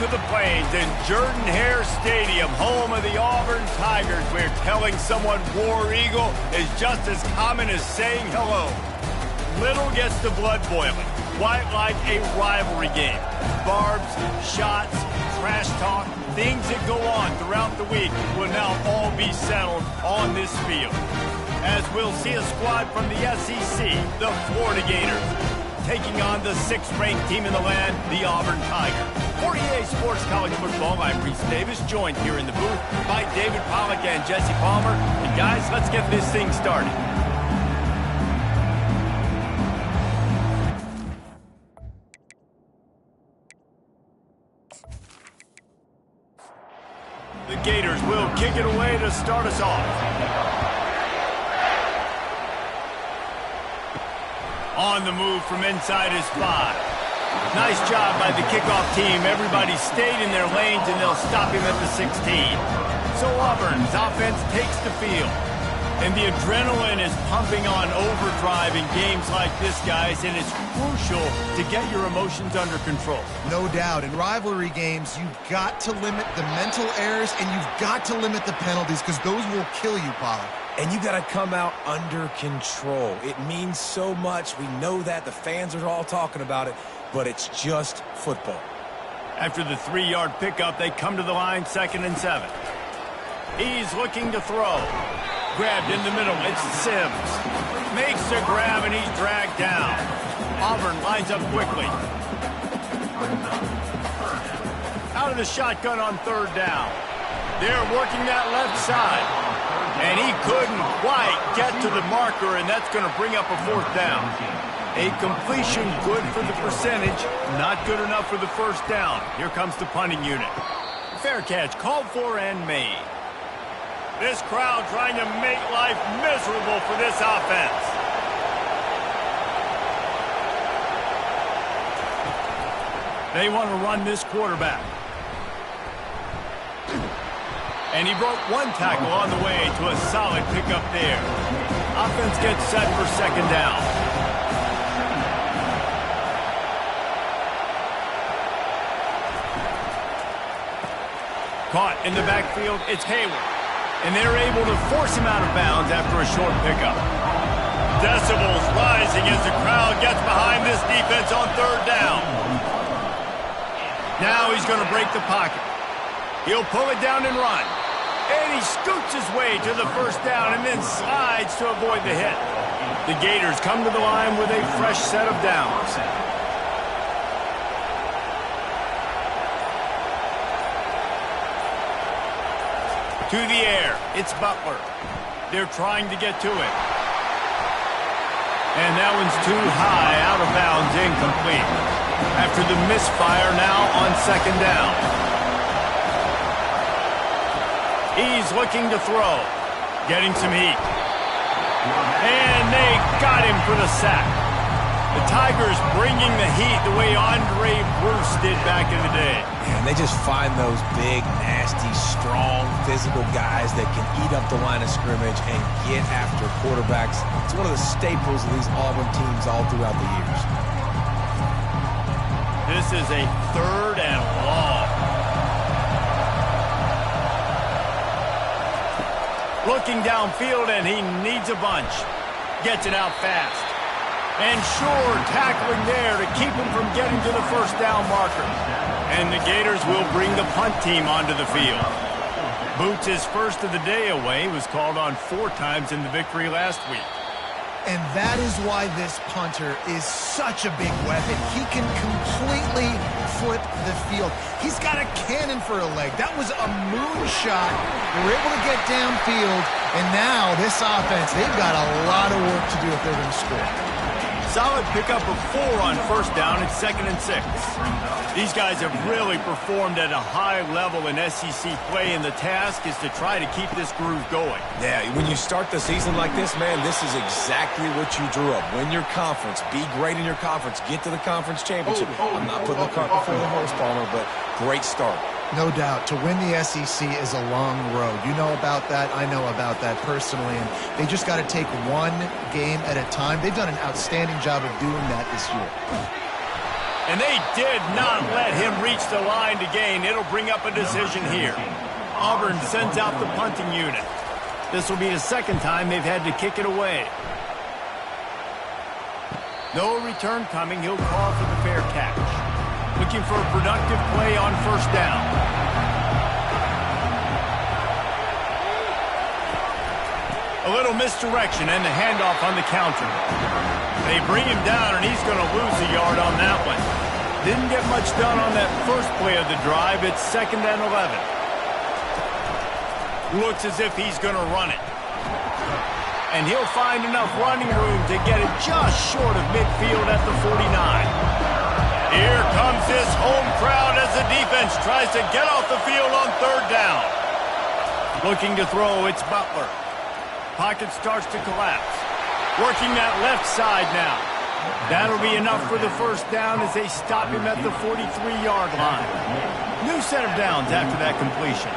to the Plains in Jordan-Hare Stadium, home of the Auburn Tigers, where telling someone War Eagle is just as common as saying hello. Little gets the blood boiling, quite like a rivalry game. Barbs, shots, trash talk, things that go on throughout the week will now all be settled on this field. As we'll see a squad from the SEC, the Florida Gators, taking on the 6th-ranked team in the land, the Auburn Tigers. For EA Sports College Football, I'm Reese Davis, joined here in the booth by David Pollack and Jesse Palmer. And guys, let's get this thing started. The Gators will kick it away to start us off. On the move from inside his 5. Nice job by the kickoff team. Everybody stayed in their lanes, and they'll stop him at the 16. So Auburn's offense takes the field. And the adrenaline is pumping on overdrive in games like this, guys, and it's crucial to get your emotions under control. No doubt. In rivalry games, you've got to limit the mental errors, and you've got to limit the penalties, because those will kill you, Pollard. And you got to come out under control. It means so much. We know that. The fans are all talking about it, but it's just football. After the 3-yard pickup, they come to the line, 2nd and 7. He's looking to throw. Grabbed in the middle. It's Sims. Makes the grab, and he's dragged down. Auburn lines up quickly. Out of the shotgun on 3rd down. They're working that left side. And he couldn't quite get to the marker, and that's going to bring up a 4th down. A completion good for the percentage, not good enough for the 1st down. Here comes the punting unit. Fair catch called for and made. This crowd trying to make life miserable for this offense. They want to run this quarterback. And he broke 1 tackle on the way to a solid pickup there. Offense gets set for 2nd down. Caught in the backfield, it's Hayward. And they're able to force him out of bounds after a short pickup. Decibels rising as the crowd gets behind this defense on 3rd down. Now he's going to break the pocket. He'll pull it down and run. And he scoots his way to the 1st down and then slides to avoid the hit. The Gators come to the line with a fresh set of downs. To the air, it's Butler. They're trying to get to it. And that one's too high, out of bounds, incomplete. After the misfire, now on 2nd down. He's looking to throw. Getting some heat. And they got him for the sack. The Tigers bringing the heat the way Andre Bruce did back in the day. And they just find those big, nasty, strong, physical guys that can eat up the line of scrimmage and get after quarterbacks. It's one of the staples of these Auburn teams all throughout the years. This is a 3rd and long. Looking downfield, and he needs a bunch. Gets it out fast. And sure, tackling there to keep him from getting to the 1st down marker. And the Gators will bring the punt team onto the field. Boots' first of the day away was called on 4 times in the victory last week. And that is why this punter is such a big weapon. He can completely flip the field. He's got a cannon for a leg. That was a moonshot. They were able to get downfield, and now this offense, they've got a lot of work to do if they're going to score. Solid pickup of 4 on 1st down. It's 2nd and 6. These guys have really performed at a high level in SEC play, and the task is to try to keep this groove going. Yeah, when you start the season like this, man, this is exactly what you drew up. Win your conference. Be great in your conference. Get to the conference championship. I'm not putting the cart before the horse, Palmer, but great start. No doubt. To win the SEC is a long road. You know about that. I know about that personally. And they just got to take one game at a time. They've done an outstanding job of doing that this year. And they did not let him reach the line to gain. It'll bring up a decision here. Auburn sends out the punting unit. This will be the second time they've had to kick it away. No return coming. He'll call for the fair catch. Looking for a productive play on first down. A little misdirection and the handoff on the counter. They bring him down, and he's going to lose a yard on that one. Didn't get much done on that first play of the drive. It's 2nd and 11. Looks as if he's going to run it. And he'll find enough running room to get it just short of midfield at the 49. Here comes his home crowd as the defense tries to get off the field on 3rd down. Looking to throw, it's Butler. Pocket starts to collapse. Working that left side now. That'll be enough for the first down as they stop him at the 43-yard line. New set of downs after that completion.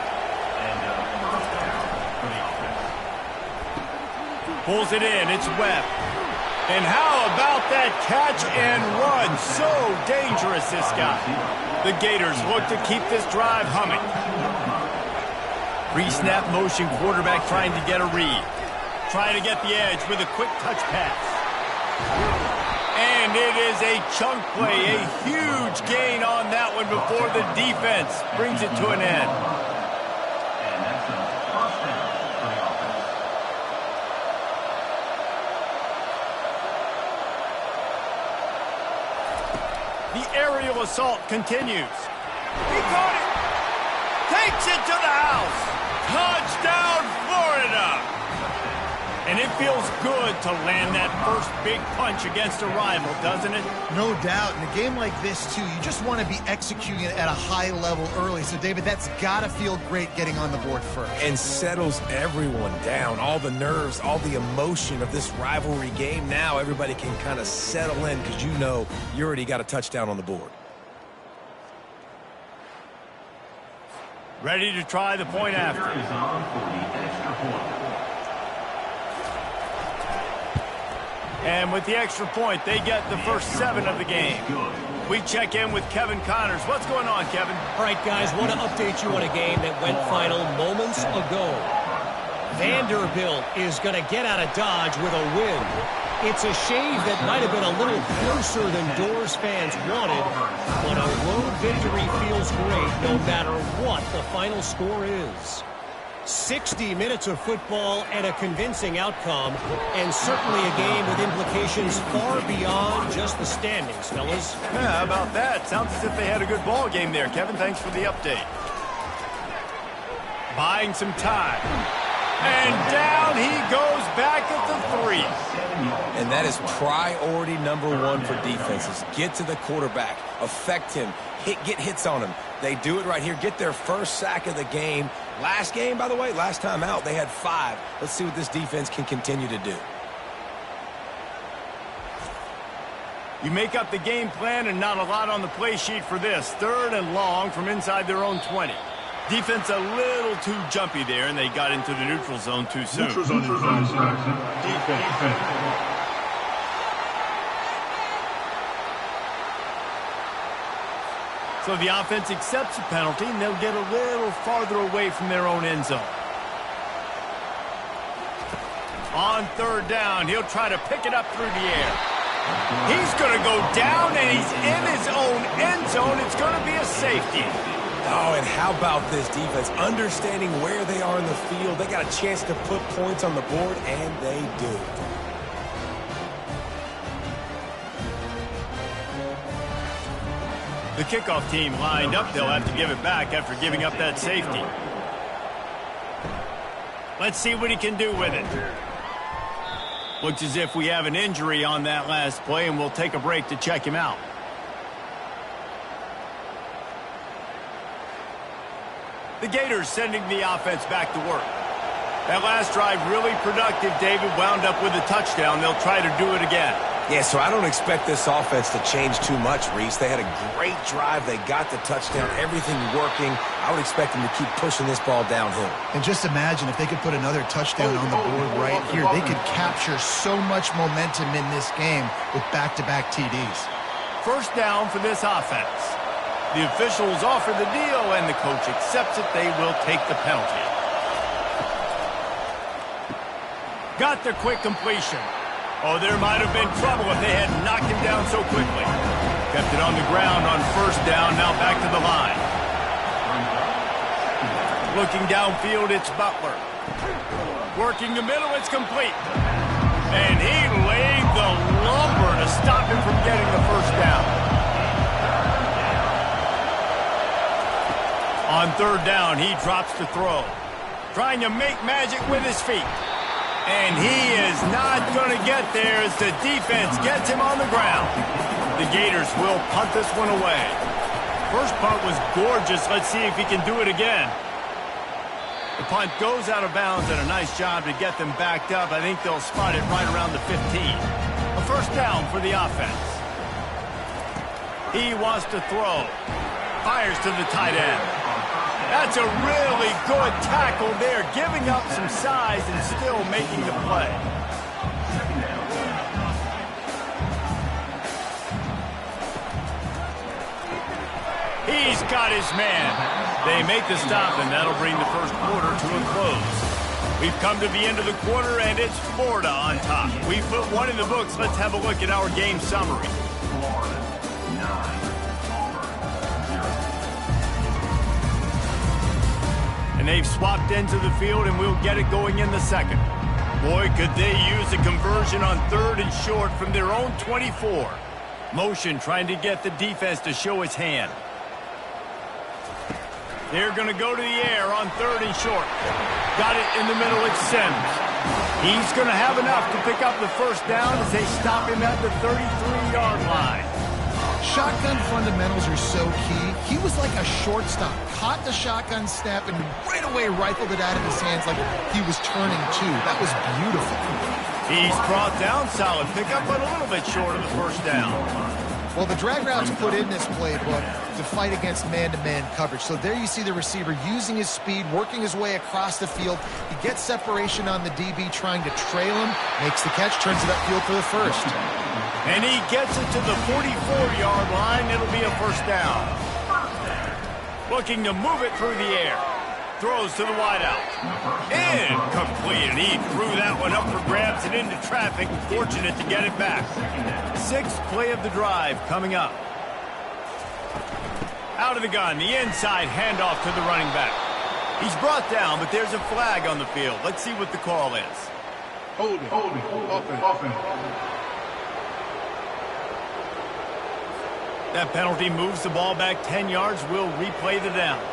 Pulls it in. It's Webb. And how about that catch and run? So dangerous, this guy. The Gators look to keep this drive humming. Pre-snap motion quarterback trying to get a read. Trying to get the edge with a quick touch pass. And it is a chunk play. A huge gain on that one before the defense brings it to an end. The aerial assault continues. He caught it. Takes it to the house. Touchdown, Florida. And it feels good to land that first big punch against a rival, doesn't it? No doubt. In a game like this, too, you just want to be executing it at a high level early. So, David, that's got to feel great getting on the board first. And settles everyone down. All the nerves, all the emotion of this rivalry game. Now everybody can kind of settle in because you know you already got a touchdown on the board. Ready to try the point after. And with the extra point, they get the first 7 of the game. We check in with Kevin Connors. What's going on, Kevin? All right, guys, want to update you on a game that went final moments ago. Vanderbilt is going to get out of Dodge with a win. It's a shave that might have been a little closer than Doors fans wanted, but a road victory feels great no matter what the final score is. 60 minutes of football and a convincing outcome, and certainly a game with implications far beyond just the standings, fellas. Yeah, how about that? Sounds as if they had a good ball game there, Kevin. Thanks for the update. Buying some time. And down he goes back at the 3. And that is priority #1 for defenses. Get to the quarterback. Affect him. Get hits on him. They do it right here. Get their first sack of the game. Last game, by the way, last time out, they had 5. Let's see what this defense can continue to do. You make up the game plan and not a lot on the play sheet for this. 3rd and long from inside their own 20. Defense a little too jumpy there, and they got into the neutral zone too soon. Neutral zone defense. So the offense accepts the penalty, and they'll get a little farther away from their own end zone. On 3rd down, he'll try to pick it up through the air. He's going to go down, and he's in his own end zone. It's going to be a safety. Oh, and how about this defense? Understanding where they are in the field. They got a chance to put points on the board, and they do. The kickoff team lined up. They'll have to give it back after giving up that safety. Let's see what he can do with it. Looks as if we have an injury on that last play, and we'll take a break to check him out. The Gators sending the offense back to work. That last drive really productive, David. Wound up with a touchdown. They'll try to do it again. Yeah, so I don't expect this offense to change too much, Reese. They had a great drive. They got the touchdown. Everything working. I would expect them to keep pushing this ball downhill. And just imagine if they could put another touchdown on the board right here. They could capture so much momentum in this game with back-to-back TDs. first down for this offense. The officials offer the deal, and the coach accepts it. They will take the penalty. Got the quick completion. Oh, there might have been trouble if they had knocked him down so quickly. Kept it on the ground on first down, now back to the line. Looking downfield, it's Butler. Working the middle, it's complete. And he laid the lumber to stop him from getting the first down. On third down, he drops to throw. Trying to make magic with his feet. And he is not going to get there as the defense gets him on the ground. The Gators will punt this one away. First punt was gorgeous. Let's see if he can do it again. The punt goes out of bounds, and a nice job to get them backed up. I think they'll spot it right around the 15. A first down for the offense. He wants to throw. Fires to the tight end. That's a really good tackle there, giving up some size and still making the play. He's got his man. They make the stop, and that'll bring the first quarter to a close. We've come to the end of the quarter, and it's Florida on top. We put one in the books. Let's have a look at our game summary. And they've swapped into the field, and we'll get it going in the second. Boy, could they use a conversion on third and short from their own 24. Motion trying to get the defense to show its hand. They're going to go to the air on third and short. Got it in the middle, it's Sims. He's going to have enough to pick up the first down as they stop him at the 33-yard line. Shotgun fundamentals are so key. He was like a shortstop. Caught the shotgun snap and right away rifled it out of his hands like he was turning two. That was beautiful. He's brought down, solid pickup, but a little bit short of the first down. Well, the drag route's put in this playbook to fight against man-to-man coverage. So there you see the receiver using his speed, working his way across the field. He gets separation on the DB, trying to trail him, makes the catch, turns it upfield for the first. And he gets it to the 44-yard line. It'll be a first down. Looking to move it through the air. Throws to the wideout. Incomplete. And he threw that one up for grabs and into traffic. Fortunate to get it back. Sixth play of the drive coming up. Out of the gun. The inside handoff to the running back. He's brought down, but there's a flag on the field. Let's see what the call is. Holding. Offense. That penalty moves the ball back 10 yards. We'll replay the down.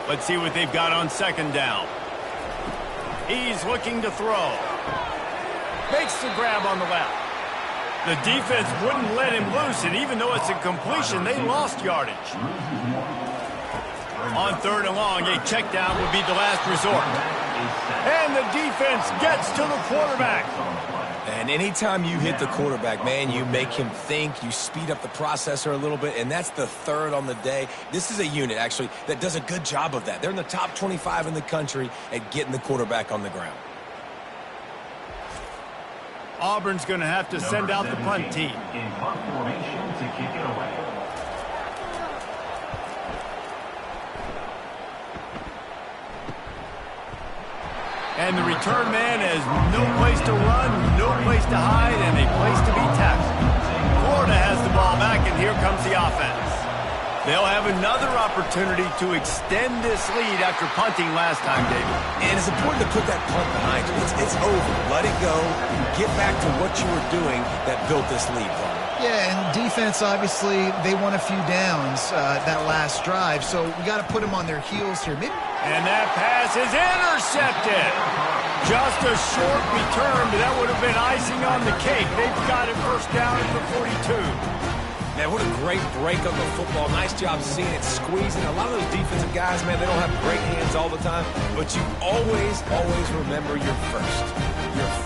Let's see what they've got on second down. He's looking to throw. Makes the grab on the left. The defense wouldn't let him loose, and even though it's a completion, they lost yardage. On third and long, a check down would be the last resort. And the defense gets to the quarterback. And anytime you hit the quarterback, man, you make him think, you speed up the processor a little bit, and that's the third on the day. This is a unit, actually, that does a good job of that. They're in the top 25 in the country at getting the quarterback on the ground. Auburn's going to have to send out the punt team. In punt formation to kick it away. And the return man has no place to run, no place to hide, and a place to be tackled. Florida has the ball back, and here comes the offense. They'll have another opportunity to extend this lead after punting last time, David. And it's important to put that punt behind you. It's over. Let it go. Get back to what you were doing that built this lead, Paul. Yeah, and defense, obviously, they won a few downs that last drive, so we got to put them on their heels here. Maybe. And that pass is intercepted. Just a short return, but that would have been icing on the cake. They've got it first down at the 42. Man, what a great break on the football. Nice job seeing it, squeezing. A lot of those defensive guys, man, they don't have great hands all the time, but you always remember your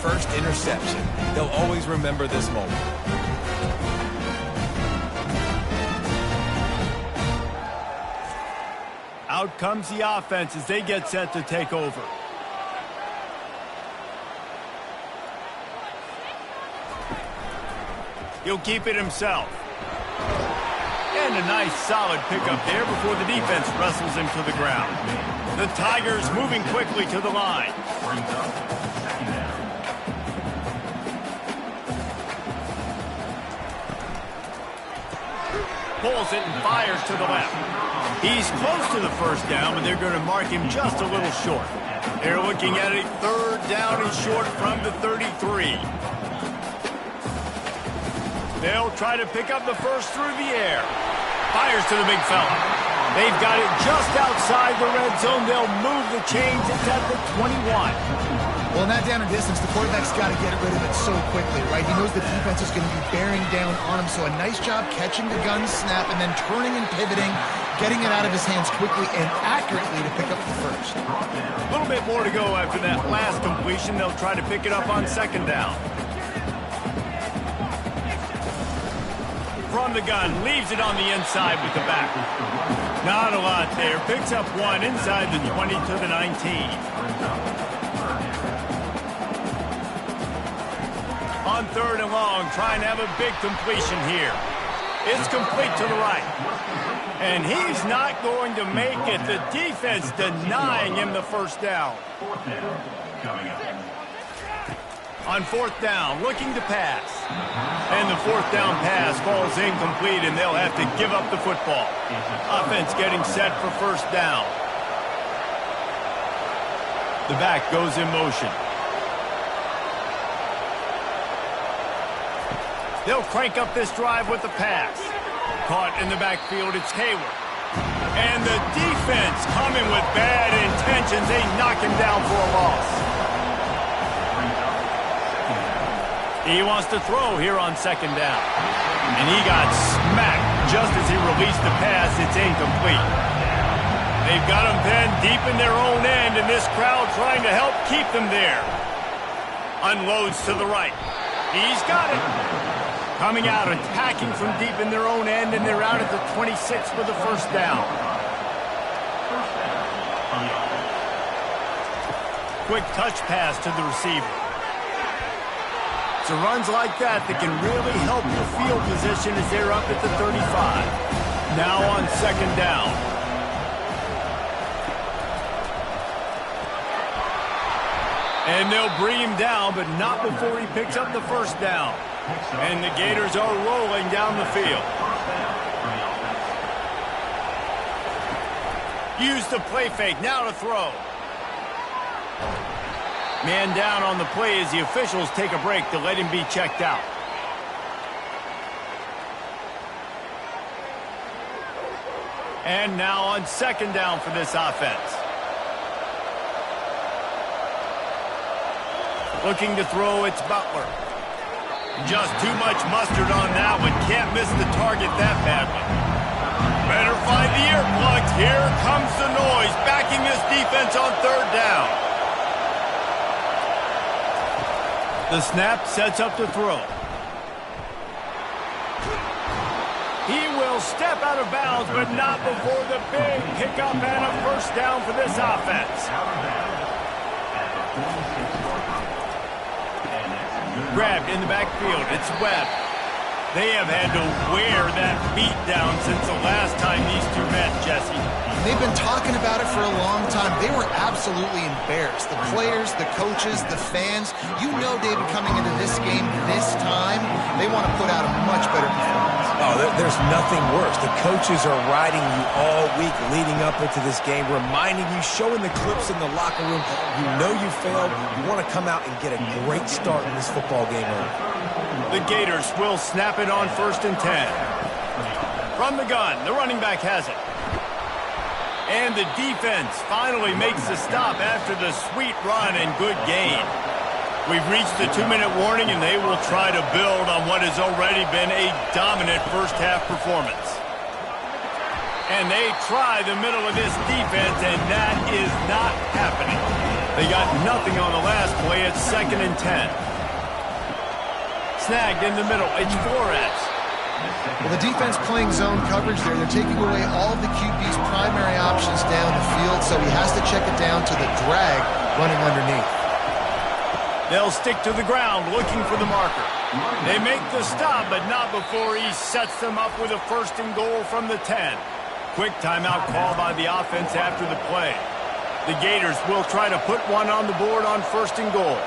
first interception. They'll always remember this moment. Out comes the offense as they get set to take over. He'll keep it himself. And a nice solid pickup there before the defense wrestles him to the ground. The Tigers moving quickly to the line. Pulls it and fires to the left. He's close to the first down, but they're going to mark him just a little short. They're looking at a third down and short from the 33. They'll try to pick up the first through the air. Fires to the big fella. They've got it just outside the red zone. They'll move the chains. It's at the 21. Well, in that down and distance, the quarterback's got to get rid of it so quickly, right? He knows the defense is going to be bearing down on him, so a nice job catching the gun snap and then turning and pivoting, getting it out of his hands quickly and accurately to pick up the first. A little bit more to go after that last completion. They'll try to pick it up on second down. From the gun, leaves it on the inside with the back. Not a lot there. Picks up one inside the 20 to the 19. On third and long, trying to have a big completion here. It's complete to the right. And he's not going to make it. The defense denying him the first down. On fourth down, looking to pass. And the fourth down pass falls incomplete, and they'll have to give up the football. Offense getting set for first down. The back goes in motion. They'll crank up this drive with the pass. Caught in the backfield, it's Hayward. And the defense coming with bad intentions. They knock him down for a loss. He wants to throw here on second down. And he got smacked just as he released the pass. It's incomplete. They've got him pinned deep in their own end, and this crowd trying to help keep them there. Unloads to the right. He's got it. Coming out, attacking from deep in their own end, and they're out at the 26 for the first down. Quick touch pass to the receiver. It's runs like that can really help your field position as they're up at the 35. Now on second down. And they'll bring him down, but not before he picks up the first down. And the Gators are rolling down the field. Use the play fake, now to throw. Man down on the play as the officials take a break to let him be checked out. And now on second down for this offense. Looking to throw, it's Butler. Just too much mustard on that one. Can't miss the target that badly. Better find the earplugs. Here comes the noise, backing this defense on third down. The snap sets up to throw. He will step out of bounds, but not before the big pickup and a first down for this offense. Grabbed in the backfield. It's Webb. They have had to wear that beat down since the last time these two met, Jesse. They've been talking about it for a long time. They were absolutely embarrassed. The players, the coaches, the fans. You know, David, coming into this game this time, they want to put out a much better performance. Oh, there's nothing worse. The coaches are riding you all week leading up into this game, reminding you, showing the clips in the locker room. You know you failed. You want to come out and get a great start in this football game early. The Gators will snap it on first and 10. From the gun, the running back has it. And the defense finally makes the stop after the sweet run and good gain. We've reached the 2-minute warning, and they will try to build on what has already been a dominant first-half performance. And they try the middle of this defense, and that is not happening. They got nothing on the last play. It's second and 10. Snagged in the middle. It's Flores. Well, the defense playing zone coverage there. They're taking away all of the QB's primary options down the field, so he has to check it down to the drag running underneath. They'll stick to the ground looking for the marker. They make the stop, but not before he sets them up with a 1st and goal from the 10. Quick timeout call by the offense after the play. The Gators will try to put one on the board on 1st and goal.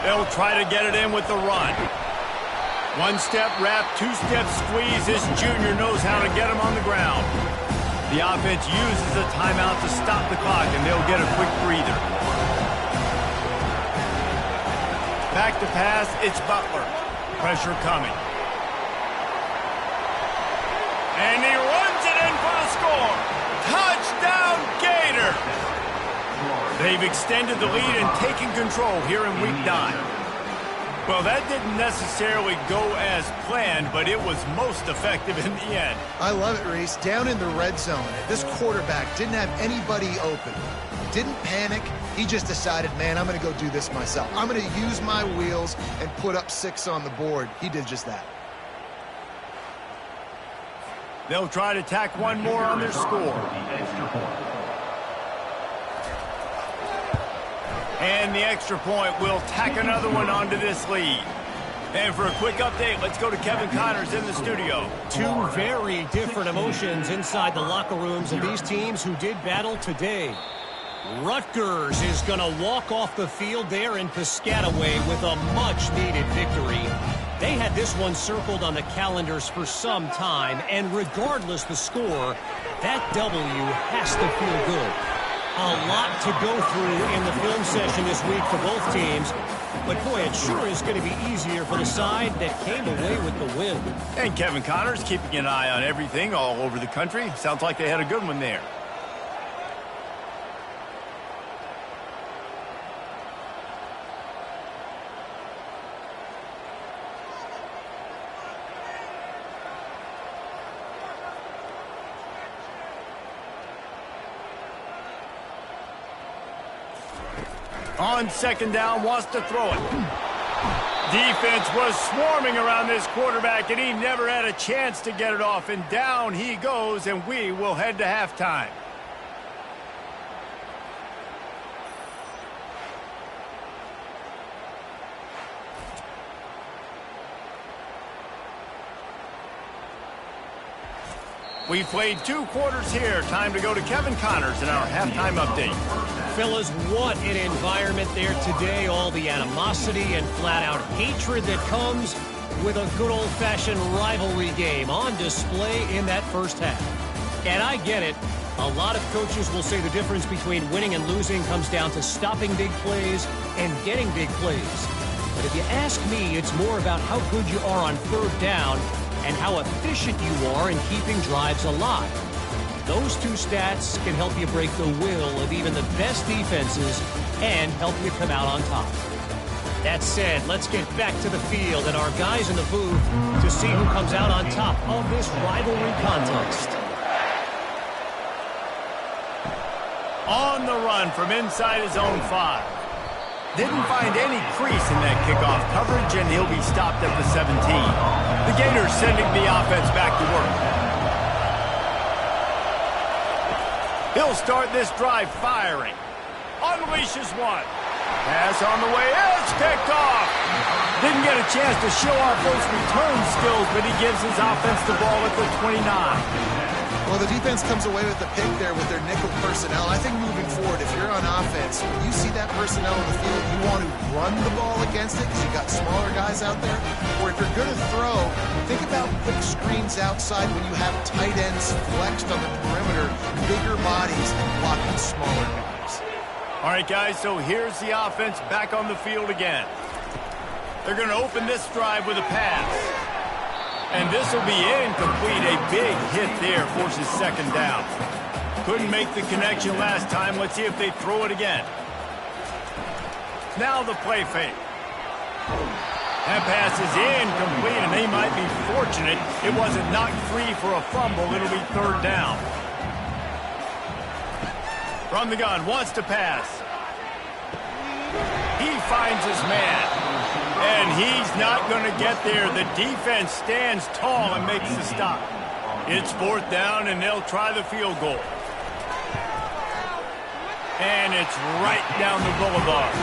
They'll try to get it in with the run. 1-step wrap, 2-step squeeze. This junior knows how to get him on the ground. The offense uses a timeout to stop the clock, and they'll get a quick breather. Back to pass, it's Butler. Pressure coming. And he runs it in for the score. Touchdown, Gator! They've extended the lead and taken control here in Week 9. Well, that didn't necessarily go as planned, but it was most effective in the end. I love it, Reese. Down in the red zone, this quarterback didn't have anybody open. Didn't panic. He just decided, man, I'm going to go do this myself. I'm going to use my wheels and put up 6 on the board. He did just that. They'll try to tack one more on their score. And the extra point will tack another one onto this lead. And for a quick update, let's go to Kevin Connors in the studio. Two very different emotions inside the locker rooms of these teams who did battle today. Rutgers is going to walk off the field there in Piscataway with a much-needed victory. They had this one circled on the calendars for some time, and regardless the score, that W has to feel good. A lot to go through in the film session this week for both teams, but boy, it sure is going to be easier for the side that came away with the win. And Kevin Connors keeping an eye on everything all over the country. Sounds like they had a good one there. On 2nd down, wants to throw it. Defense was swarming around this quarterback, and he never had a chance to get it off. And down he goes, and we will head to halftime. We've played 2 quarters here. Time to go to Kevin Connors in our halftime update. Fellas, what an environment there today. All the animosity and flat-out hatred that comes with a good old-fashioned rivalry game on display in that first half. And I get it. A lot of coaches will say the difference between winning and losing comes down to stopping big plays and getting big plays. But if you ask me, it's more about how good you are on 3rd down and how efficient you are in keeping drives alive. Those 2 stats can help you break the will of even the best defenses and help you come out on top. That said, let's get back to the field and our guys in the booth to see who comes out on top of this rivalry contest. On the run from inside his own 5. Didn't find any crease in that kickoff coverage, and he'll be stopped at the 17. The Gators sending the offense back to work. He'll start this drive firing. Unleashes one. Pass on the way. It's picked off. Didn't get a chance to show off those return skills, but he gives his offense the ball at the 29. Well, the defense comes away with the pick there with their nickel personnel. I think moving forward, if you're on offense, when you see that personnel in the field, you want to run the ball against it because you got smaller guys out there. Or if you're going to throw, think about quick screens outside when you have tight ends flexed on the perimeter, bigger bodies blocking smaller guys. All right, guys, so here's the offense back on the field again. They're going to open this drive with a pass. And this will be incomplete. A big hit there forces 2nd down. Couldn't make the connection last time. Let's see if they throw it again. Now the play fake. That pass is incomplete, and they might be fortunate it wasn't knocked free for a fumble. It'll be 3rd down. From the gun, wants to pass. He finds his man. And he's not going to get there. The defense stands tall and makes the stop. It's 4th down, and they'll try the field goal. And it's right down the boulevard.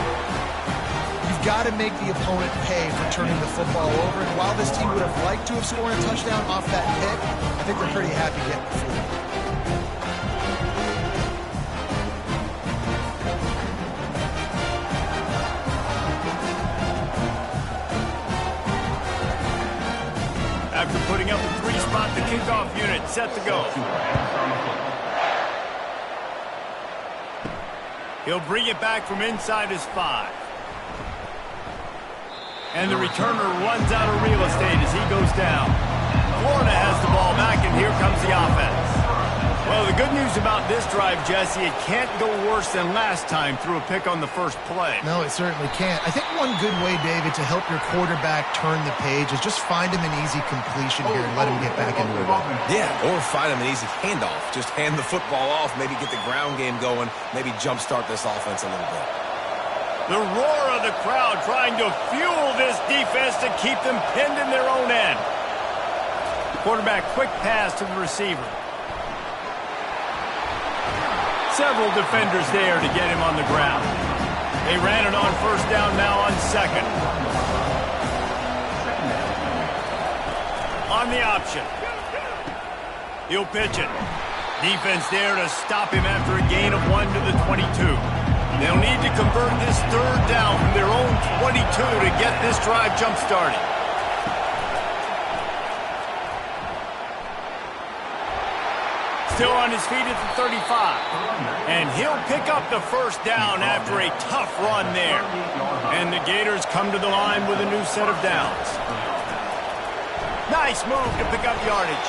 You've got to make the opponent pay for turning the football over. And while this team would have liked to have scored a touchdown off that pick, I think they're pretty happy getting the field. After putting up a 3-spot, the kickoff unit set to go. He'll bring it back from inside his 5. And the returner runs out of real estate as he goes down. Florida has the ball back, and here comes the offense. Well, the good news about this drive, Jesse, it can't go worse than last time through a pick on the first play. No, it certainly can't. I think one good way, David, to help your quarterback turn the page is just find him an easy completion here and let him get back into it. Yeah, or find him an easy handoff. Just hand the football off, maybe get the ground game going, maybe jumpstart this offense a little bit. The roar of the crowd trying to fuel this defense to keep them pinned in their own end. Quarterback quick pass to the receiver. Several defenders there to get him on the ground. They ran it on first down, now on second. On the option. He'll pitch it. Defense there to stop him after a gain of 1 to the 22. They'll need to convert this third down from their own 22 to get this drive jump-started. Still on his feet at the 35. And he'll pick up the first down after a tough run there. And the Gators come to the line with a new set of downs. Nice move to pick up yardage.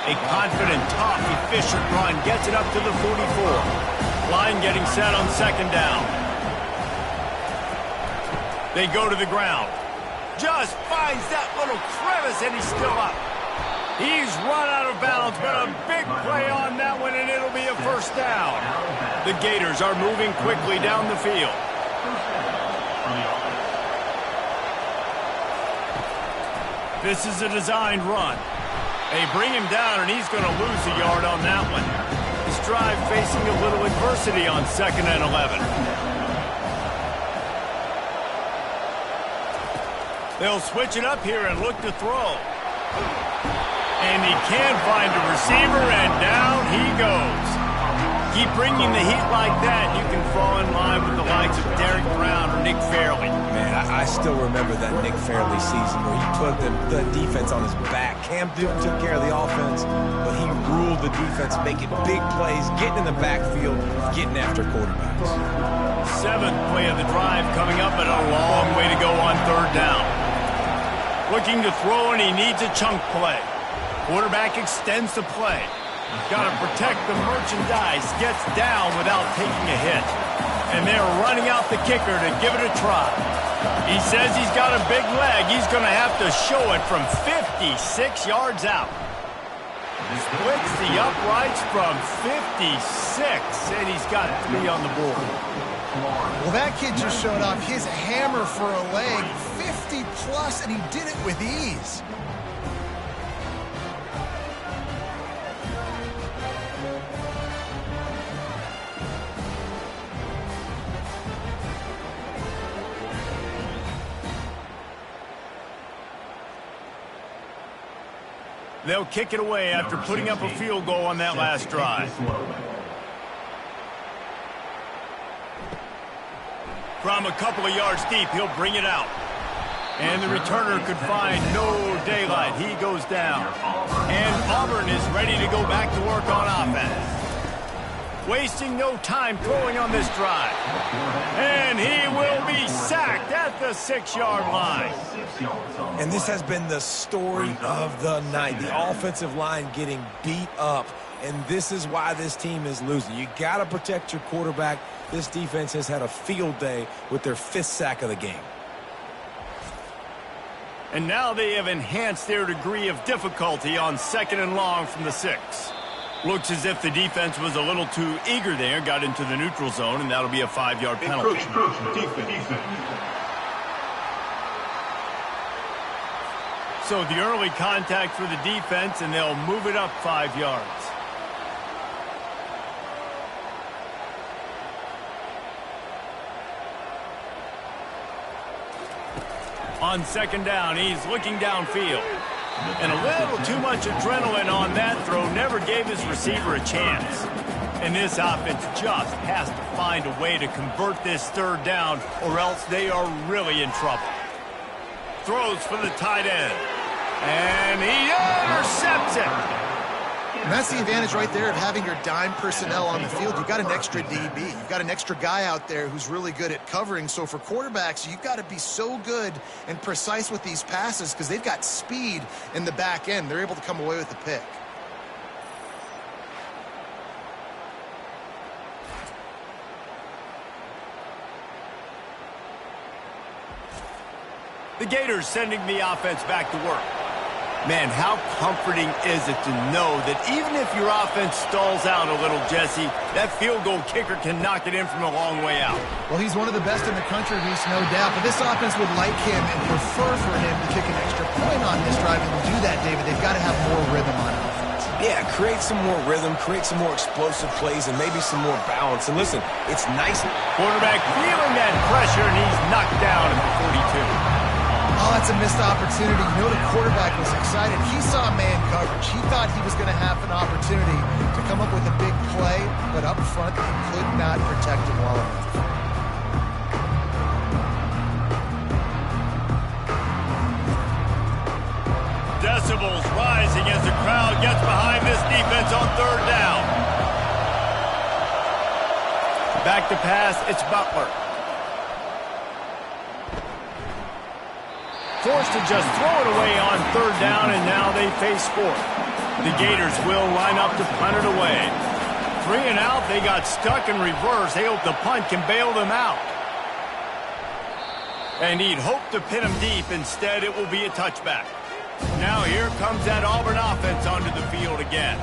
A confident, tough, efficient run gets it up to the 44. Line getting set on second down. They go to the ground. Just finds that little crevice, and he's still up. He's run out of bounds, but a big play on that one, and it'll be a first down. The Gators are moving quickly down the field. This is a designed run. They bring him down, and he's going to lose a yard on that one. This drive facing a little adversity on 2nd and 11. They'll switch it up here and look to throw. And he can find a receiver, and down he goes. Keep bringing the heat like that, you can fall in line with the likes of Derek Brown or Nick Fairley. Man, I still remember that Nick Fairley season where he put the defense on his back. Cam Newton took care of the offense, but he ruled the defense, making big plays, getting in the backfield, getting after quarterbacks. 7th play of the drive coming up, but a long way to go on third down. Looking to throw, and he needs a chunk play. Quarterback extends the play. Got to protect the merchandise. Gets down without taking a hit. And they're running out the kicker to give it a try. He says he's got a big leg. He's going to have to show it from 56 yards out. Splits the uprights from 56, and he's got 3 on the board. Well, that kid just showed off his hammer for a leg, 50-plus, and he did it with ease. They'll kick it away after putting up a field goal on that last drive. From a couple of yards deep, he'll bring it out. And the returner could find no daylight. He goes down. And Auburn is ready to go back to work on offense. Wasting no time throwing on this drive. And he will be sacked at the 6-yard line. And this has been the story of the night. The offensive line getting beat up. And this is why this team is losing. You got to protect your quarterback. This defense has had a field day with their 5th sack of the game. And now they have enhanced their degree of difficulty on 2nd and long from the 6. Looks as if the defense was a little too eager there, got into the neutral zone, and that'll be a 5-yard penalty. Defense. So the early contact for the defense, and they'll move it up 5 yards. On second down, he's looking downfield. And a little too much adrenaline on that throw never gave his receiver a chance. And this offense just has to find a way to convert this third down, or else they are really in trouble. Throws for the tight end. And he intercepts it. And that's the advantage right there of having your dime personnel on the field. You've got an extra DB. You've got an extra guy out there who's really good at covering. So for quarterbacks, you've got to be so good and precise with these passes because they've got speed in the back end. They're able to come away with the pick. The Gators sending the offense back to work. Man, how comforting is it to know that even if your offense stalls out a little, Jesse, that field goal kicker can knock it in from a long way out. Well, he's one of the best in the country, Reese, no doubt. But this offense would like him and prefer for him to kick an extra point on this drive. And to do that, David, they've got to have more rhythm on offense. Yeah, create some more rhythm, create some more explosive plays, and maybe some more balance. And listen, it's nice. Quarterback feeling that pressure, and he's knocked down at the 42. Oh, that's a missed opportunity. You know the quarterback was excited. He saw man coverage. He thought he was going to have an opportunity to come up with a big play, but up front, he could not protect him well enough. Decibels rising as the crowd gets behind this defense on third down. Back to pass, it's Butler. Forced to just throw it away on third down, and now they face fourth. The Gators will line up to punt it away. 3 and out, they got stuck in reverse. They hope the punt can bail them out. And he'd hope to pin him deep. Instead, it will be a touchback. Now here comes that Auburn offense onto the field again.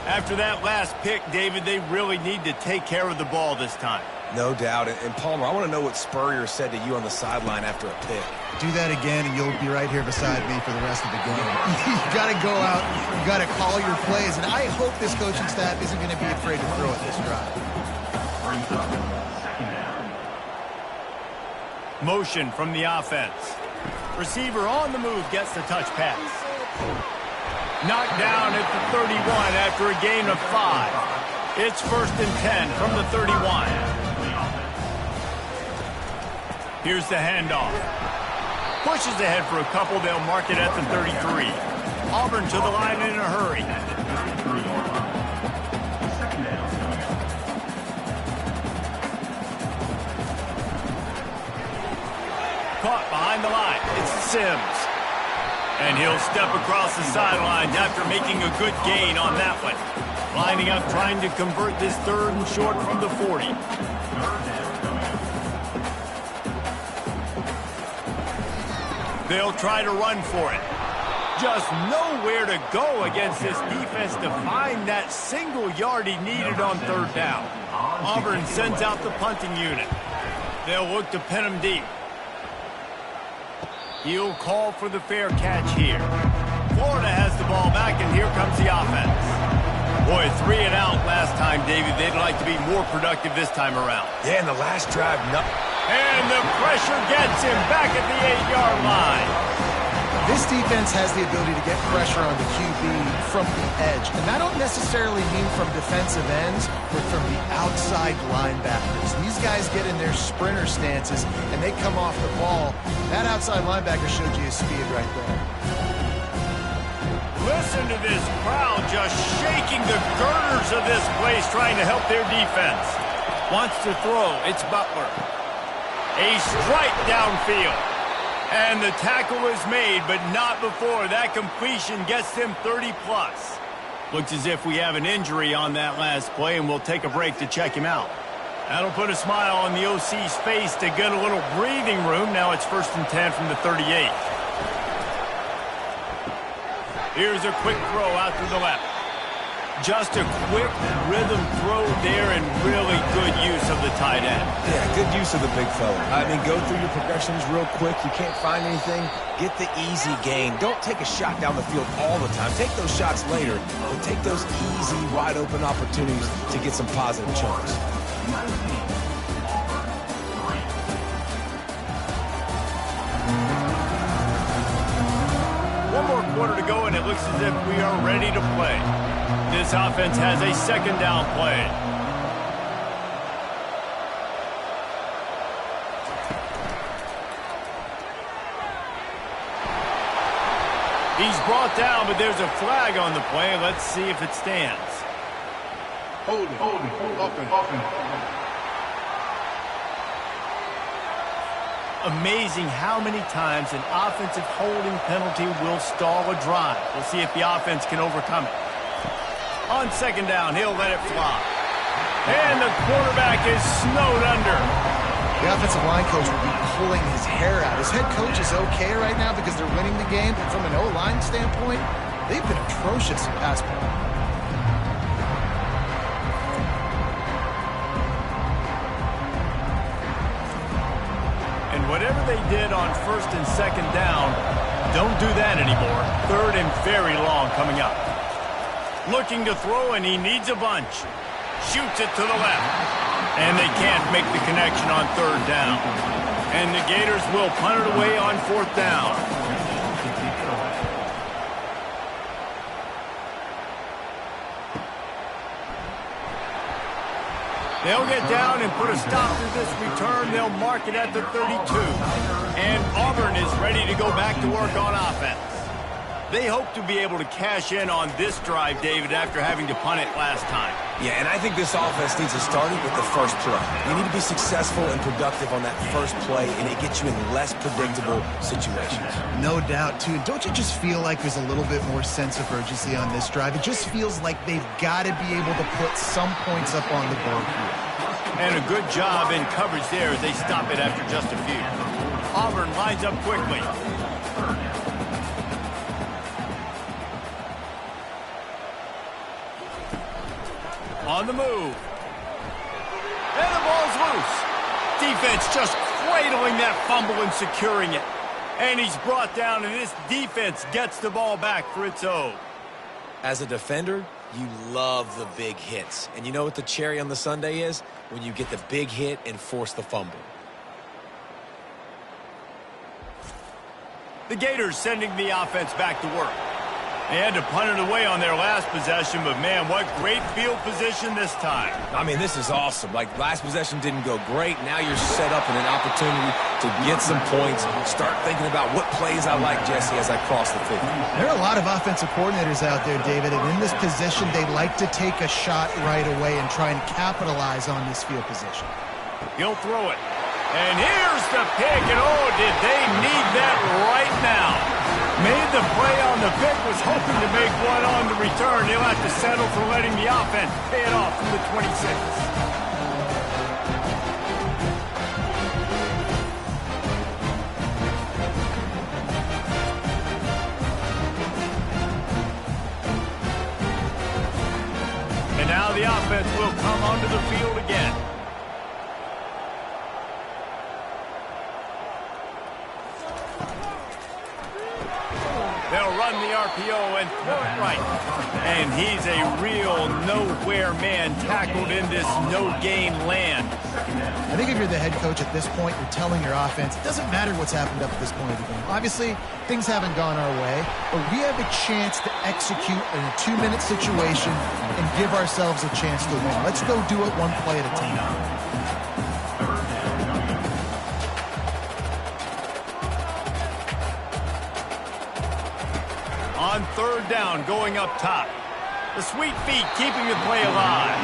After that last pick, David, they really need to take care of the ball this time. No doubt. And Palmer, I want to know what Spurrier said to you on the sideline after a pick. Do that again, and you'll be right here beside me for the rest of the game. You got to go out. You got to call your plays. And I hope this coaching staff isn't going to be afraid to throw at this drive. Motion from the offense. Receiver on the move gets the touch pass. Knocked down at the 31 after a gain of 5. It's 1st and 10 from the 31. Here's the handoff. Pushes ahead for a couple. They'll mark it at the 33. Auburn to the line in a hurry. Caught behind the line. It's Sims. And he'll step across the sidelines after making a good gain on that one. Lining up, trying to convert this 3rd and short from the 40. They'll try to run for it. Just nowhere to go against this defense to find that single yard he needed on 3rd down. Auburn sends out the punting unit. They'll look to pin him deep. He'll call for the fair catch here. Florida has the ball back, and here comes the offense. Boy, 3 and out last time, David. They'd like to be more productive this time around. Yeah, in the last drive, and the pressure gets him back at the 8-yard line. This defense has the ability to get pressure on the QB from the edge. And I don't necessarily mean from defensive ends, but from the outside linebackers. These guys get in their sprinter stances, and they come off the ball. That outside linebacker showed you his speed right there. Listen to this crowd just shaking the girders of this place, trying to help their defense. Wants to throw. It's Butler. A strike downfield. And the tackle is made, but not before. That completion gets them 30-plus. Looks as if we have an injury on that last play, and we'll take a break to check him out. That'll put a smile on the OC's face to get a little breathing room. Now it's 1st and 10 from the 38. Here's a quick throw out to the left. Just a quick rhythm throw there, and really good use of the tight end. Yeah, good use of the big fella. I mean, go through your progressions real quick. You can't find anything. Get the easy gain. Don't take a shot down the field all the time. Take those shots later, but take those easy, wide-open opportunities to get some positive chunks. One more quarter to go, and it looks as if we are ready to play. This offense has a second down play. He's brought down, but there's a flag on the play. Let's see if it stands. Hold it. Offense. Amazing how many times an offensive holding penalty will stall a drive. We'll see if the offense can overcome it. On second down, he'll let it fly. And the quarterback is snowed under. The offensive line coach will be pulling his hair out. His head coach is okay right now because they're winning the game, but from an O-line standpoint, they've been atrocious in pass play. And whatever they did on first and second down, don't do that anymore. Third and very long coming up. Looking to throw, and he needs a bunch. Shoots it to the left. And they can't make the connection on third down. And the Gators will punt it away on fourth down. They'll get down and put a stop to this return. They'll mark it at the 32. And Auburn is ready to go back to work on offense. They hope to be able to cash in on this drive, David, after having to punt it last time. Yeah, and I think this offense needs to start it with the first play. You need to be successful and productive on that first play, and it gets you in less predictable situations. No doubt, too. Don't you just feel like there's a little bit more sense of urgency on this drive? It just feels like they've got to be able to put some points up on the board here. And a good job in coverage there as they stop it after just a few. Auburn lines up quickly. On the move. And the ball's loose. Defense just cradling that fumble and securing it. And he's brought down, and this defense gets the ball back for its own. As a defender, you love the big hits. And you know what the cherry on the sundae is? When you get the big hit and force the fumble. The Gators sending the offense back to work. They had to punt it away on their last possession, but, man, what great field position this time. I mean, this is awesome. Like, last possession didn't go great. Now you're set up in an opportunity to get some points. Start thinking about what plays I like, Jesse, as I cross the field. There are a lot of offensive coordinators out there, David, and in this position, they like to take a shot right away and try and capitalize on this field position. He'll throw it. And here's the pick, and oh, did they need that right now. Made the play on the pick, was hoping to make one on the return. He'll have to settle for letting the offense pay it off from the 26. And now the offense will come onto the field again. They'll run the RPO and throw it right. And he's a real nowhere man tackled in this no-gain land. I think if you're the head coach at this point, you're telling your offense, it doesn't matter what's happened up at this point of the game. Obviously, things haven't gone our way, but we have a chance to execute in a 2-minute situation and give ourselves a chance to win. Let's go do it one play at a time. On third down, going up top. The sweet feet keeping the play alive.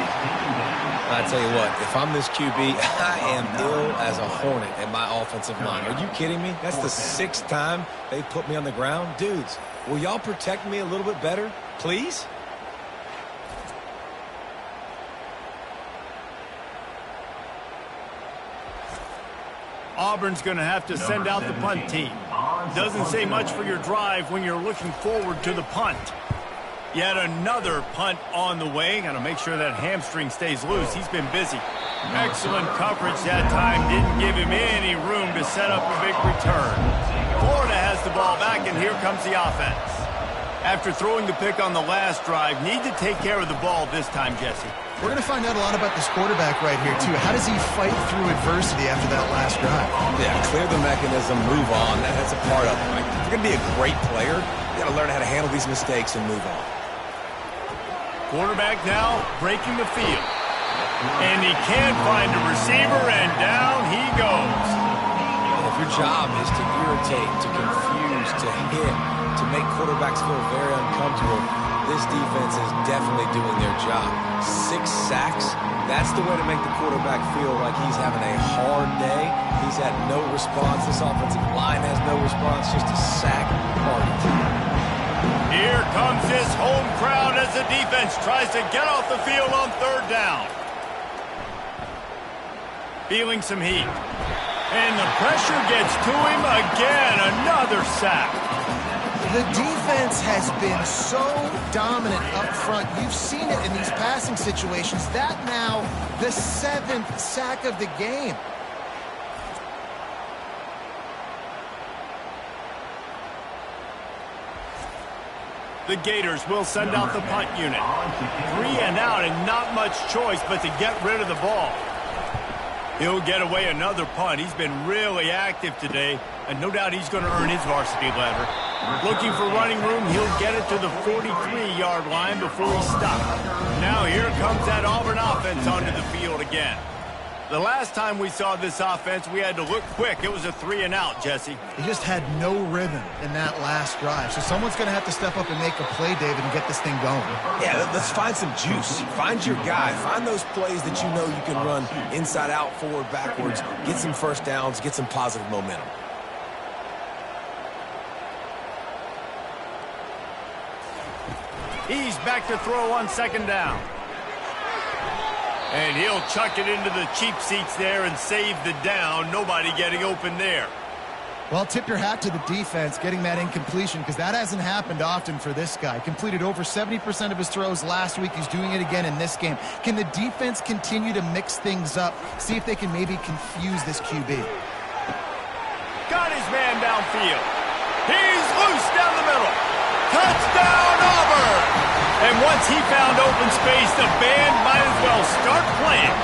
I tell you what, if I'm this QB, I am ill as a hornet at my offensive line. Are you kidding me? That's the 6th time they put me on the ground. Dudes, will y'all protect me a little bit better, please? Auburn's going to have to send out the punt team. Doesn't say much for your drive when you're looking forward to the punt. Yet another punt on the way. Got to make sure that hamstring stays loose. He's been busy. Excellent coverage that time. Didn't give him any room to set up a big return. Florida has the ball back, and here comes the offense. After throwing the pick on the last drive, need to take care of the ball this time, Jesse. We're going to find out a lot about this quarterback right here, too. How does he fight through adversity after that last drive? Yeah, clear the mechanism, move on. That's a part of it. Like, if you're going to be a great player, you got to learn how to handle these mistakes and move on. Quarterback now breaking the field. And he can't find a receiver, and down he goes. And if your job is to irritate, to confuse, to hit, to make quarterbacks feel very uncomfortable, this defense is definitely doing their job. 6 sacks, that's the way to make the quarterback feel like he's having a hard day. He's had no response. This offensive line has no response, just a sack party. Here comes this home crowd as the defense tries to get off the field on 3rd down. Feeling some heat. And the pressure gets to him again. Another sack. The defense has been so dominant up front. You've seen it in these passing situations. That now the 7th sack of the game. The Gators will send out the punt unit. 3 and out and not much choice but to get rid of the ball. He'll get away another punt. He's been really active today, and no doubt he's going to earn his varsity letter. Looking for running room, he'll get it to the 43-yard line before he stops. Now here comes that Auburn offense onto the field again. The last time we saw this offense, we had to look quick. It was a 3 and out, Jesse. He just had no rhythm in that last drive. So someone's going to have to step up and make a play, David, and get this thing going. Yeah, let's find some juice. Find your guy. Find those plays that you know you can run inside out, forward, backwards. Get some first downs. Get some positive momentum. He's back to throw on 2nd down. And he'll chuck it into the cheap seats there and save the down. Nobody getting open there. Well, tip your hat to the defense getting that incompletion, because that hasn't happened often for this guy. Completed over 70% of his throws last week. He's doing it again in this game. Can the defense continue to mix things up? See if they can maybe confuse this QB. Got his man downfield. He's loose down the middle. Touchdown, Auburn! And once he found open space, the band might as well start playing.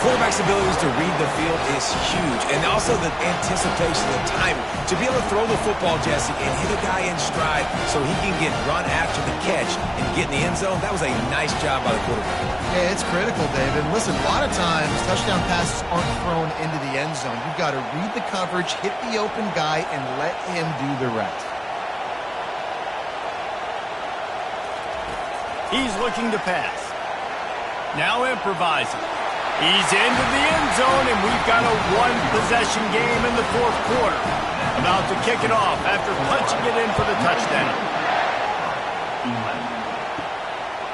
Quarterback's abilities to read the field is huge, and also the anticipation, the timing. To be able to throw the football, Jesse, and hit a guy in stride so he can get run after the catch and get in the end zone, that was a nice job by the quarterback. Yeah, it's critical, David. Listen, a lot of times touchdown passes aren't thrown into the end zone. You've got to read the coverage, hit the open guy, and let him do the rest. He's looking to pass. Now improvising. He's into the end zone, and we've got a 1-possession game in the 4th quarter. About to kick it off after punching it in for the touchdown.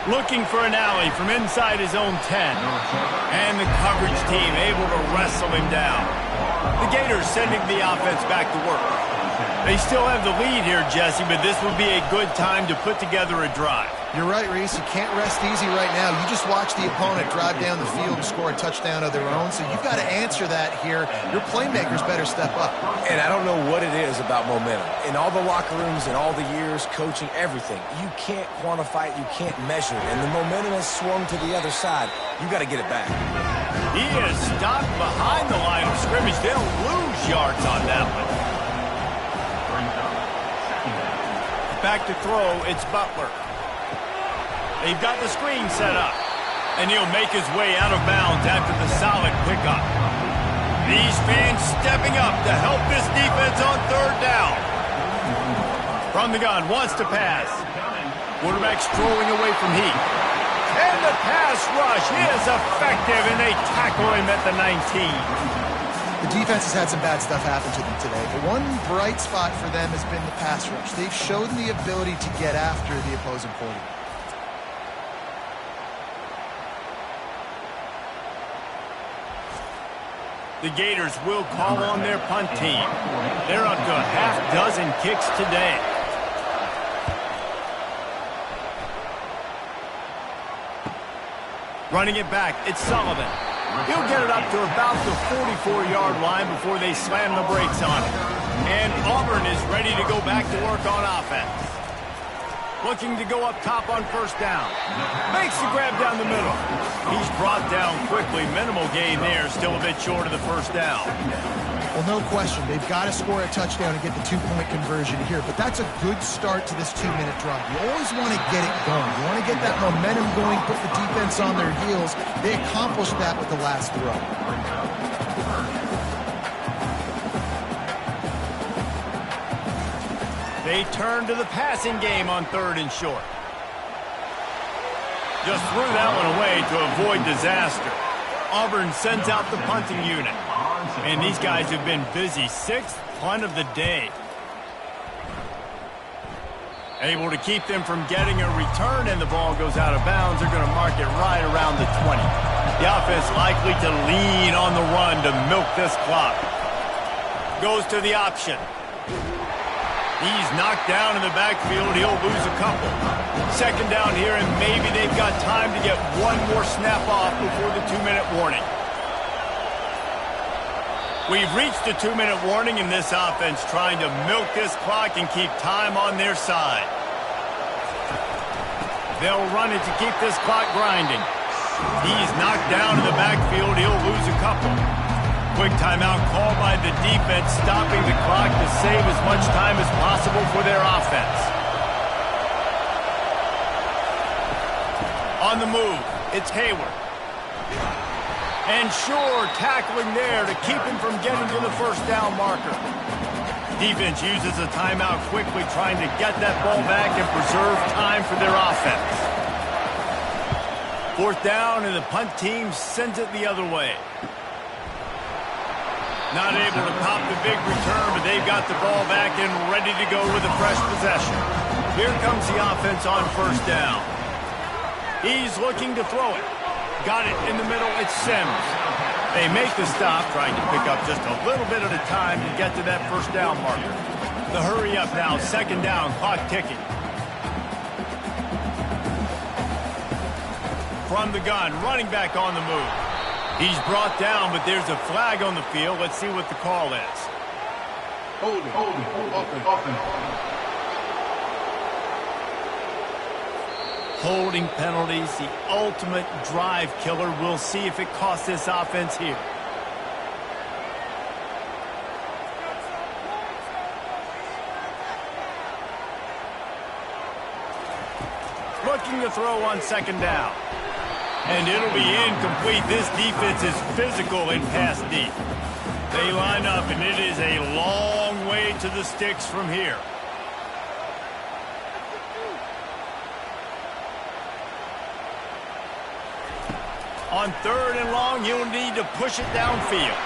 Looking for an alley from inside his own 10. And the coverage team able to wrestle him down. The Gators sending the offense back to work. They still have the lead here, Jesse, but this would be a good time to put together a drive. You're right, Reese. You can't rest easy right now. You just watch the opponent drive down the field and score a touchdown of their own, so you've got to answer that here. Your playmakers better step up. And I don't know what it is about momentum. In all the locker rooms, in all the years, coaching, everything, you can't quantify it, you can't measure it. And the momentum has swung to the other side. You got to get it back. He is stopped behind the line of scrimmage. They'll lose yards on that one. Back to throw, it's Butler. They've got the screen set up. And he'll make his way out of bounds after the solid pickup. These fans stepping up to help this defense on 3rd down. From the gun, wants to pass. Quarterback strolling away from heat. And the pass rush is effective, and they tackle him at the 19. The defense has had some bad stuff happen to them today, but one bright spot for them has been the pass rush. They've shown the ability to get after the opposing quarterback. The Gators will call on their punt team. They're up to a half-dozen kicks today. Running it back, it's Sullivan. He'll get it up to about the 44-yard line before they slam the brakes on it. And Auburn is ready to go back to work on offense. Looking to go up top on 1st down. Makes the grab down the middle. He's brought down quickly. Minimal gain there. Still a bit short of the first down. Well, no question. They've got to score a touchdown and get the two-point conversion here. But that's a good start to this 2-minute drive. You always want to get it going. You want to get that momentum going, put the defense on their heels. They accomplished that with the last throw. They turn to the passing game on 3rd and short. Just threw that one away to avoid disaster. Auburn sends out the punting unit. And these guys have been busy. 6th punt of the day. Able to keep them from getting a return, and the ball goes out of bounds. They're going to mark it right around the 20. The offense likely to lean on the run to milk this clock. Goes to the option. He's knocked down in the backfield. He'll lose a couple. 2nd down here, and maybe they've got time to get one more snap off before the 2-minute warning. We've reached the 2-minute warning in this offense, trying to milk this clock and keep time on their side. They'll run it to keep this clock grinding. He's knocked down in the backfield. He'll lose a couple. Quick timeout called by the defense, stopping the clock to save as much time as possible for their offense. On the move, it's Hayward. And sure, tackling there to keep him from getting to the first down marker. Defense uses a timeout quickly, trying to get that ball back and preserve time for their offense. 4th down, and the punt team sends it the other way. Not able to pop the big return, but they've got the ball back and ready to go with a fresh possession. Here comes the offense on 1st down. He's looking to throw it. Got it in the middle. It's Sims. They make the stop, trying to pick up just a little bit at a time to get to that first down marker. The hurry up now. 2nd down. Clock ticking. From the gun. Running back on the move. He's brought down, but there's a flag on the field. Let's see what the call is. Hold it. Holding penalties, the ultimate drive killer. We'll see if it costs this offense here. Looking to throw on 2nd down. And it'll be incomplete. This defense is physical in pass deep. They line up, and it is a long way to the sticks from here. On 3rd and long, you'll need to push it downfield.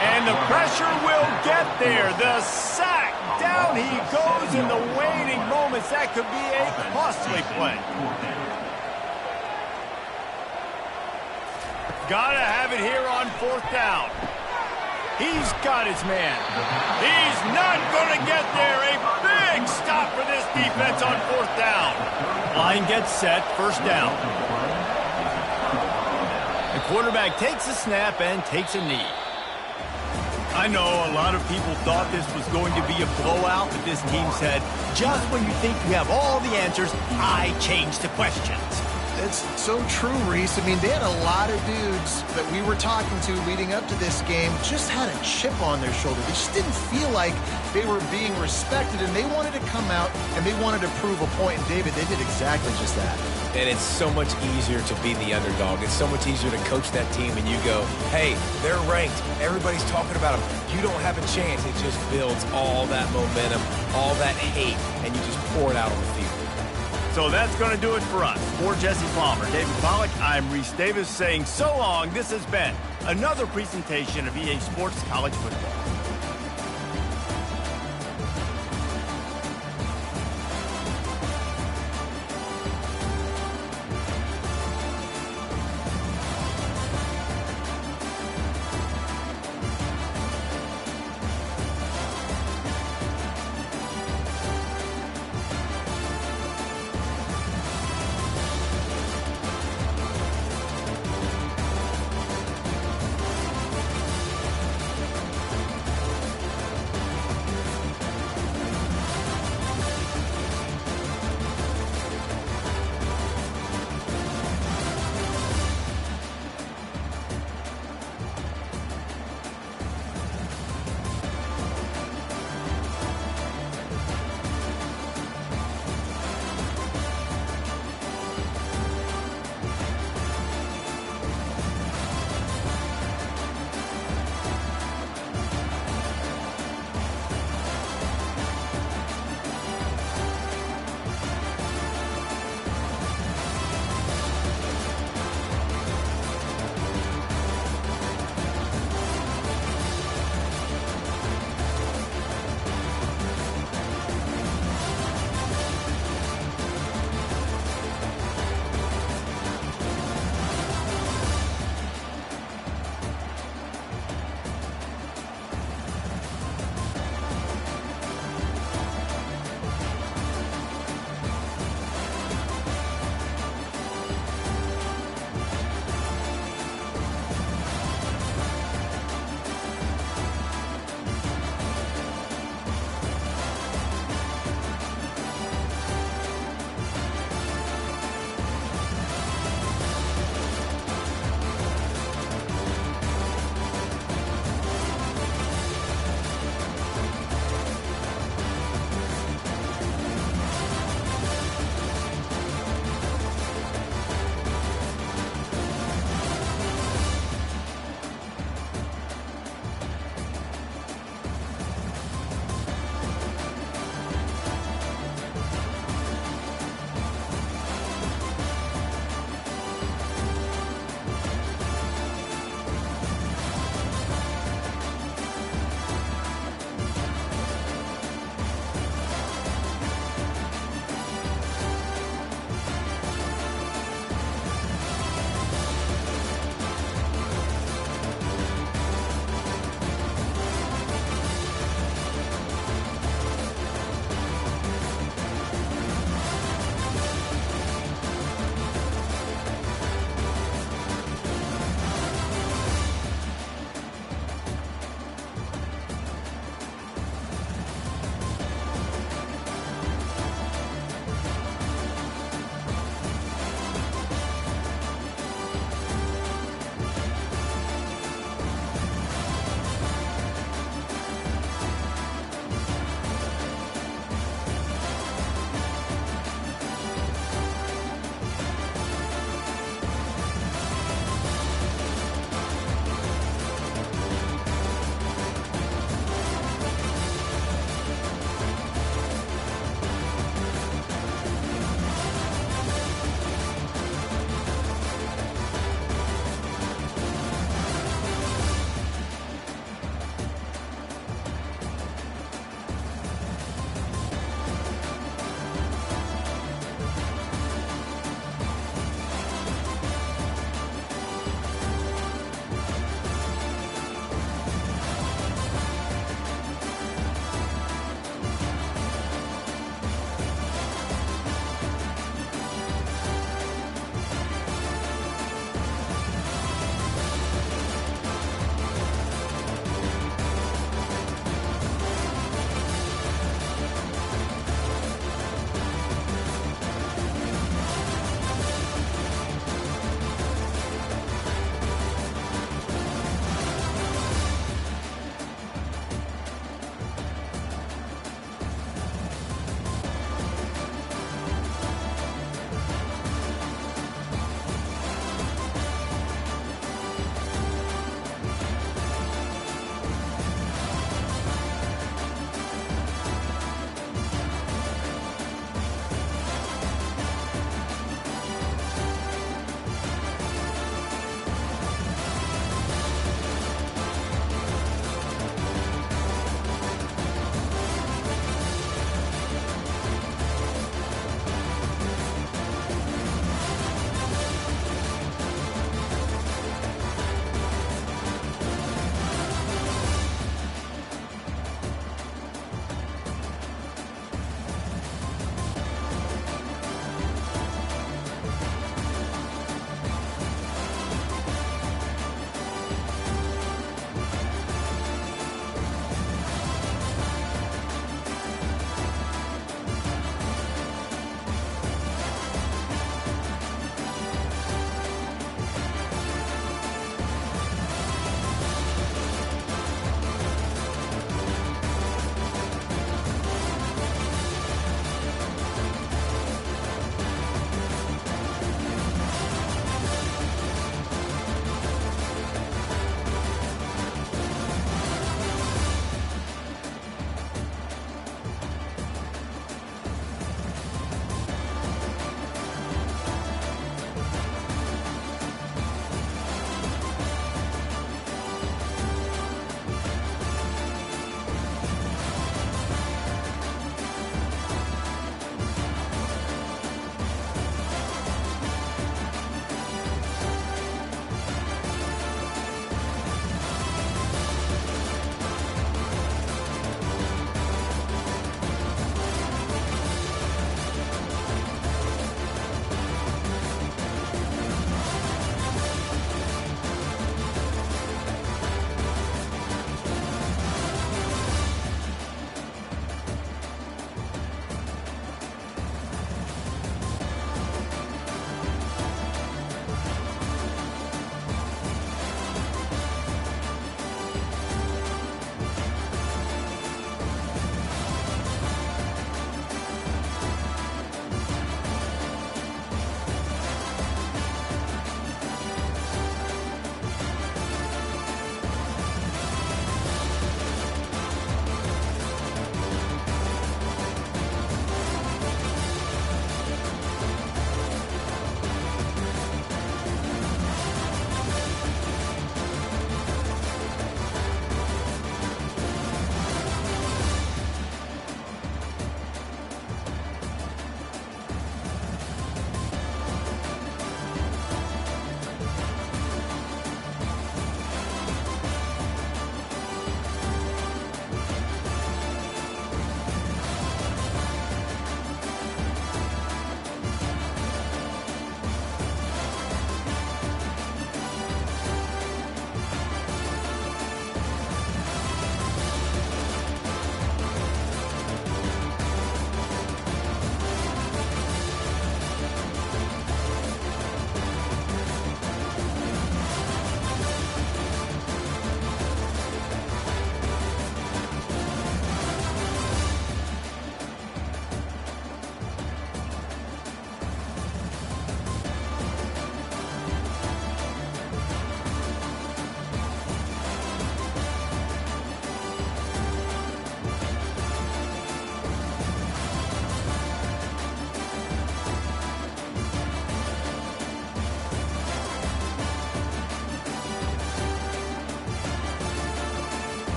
And the pressure will get there. The sack. Down he goes in the waiting moments. That could be a costly play. Gotta have it here on 4th down. He's got his man. He's not going to get there. A big stop for this defense on 4th down. Line gets set. 1st down. The quarterback takes a snap and takes a knee. I know a lot of people thought this was going to be a blowout, but this team said, just when you think you have all the answers, I change the questions. It's so true, Reese. I mean, they had a lot of dudes that we were talking to leading up to this game just had a chip on their shoulder. They just didn't feel like they were being respected, and they wanted to come out and they wanted to prove a point. And, David, they did exactly just that. And it's so much easier to be the underdog. It's so much easier to coach that team and you go, hey, they're ranked. Everybody's talking about them. You don't have a chance. It just builds all that momentum, all that hate, and you just pour it out on the field. So that's going to do it for us. For Jesse Palmer, David Pollack, I'm Reese Davis saying so long. This has been another presentation of EA Sports College Football.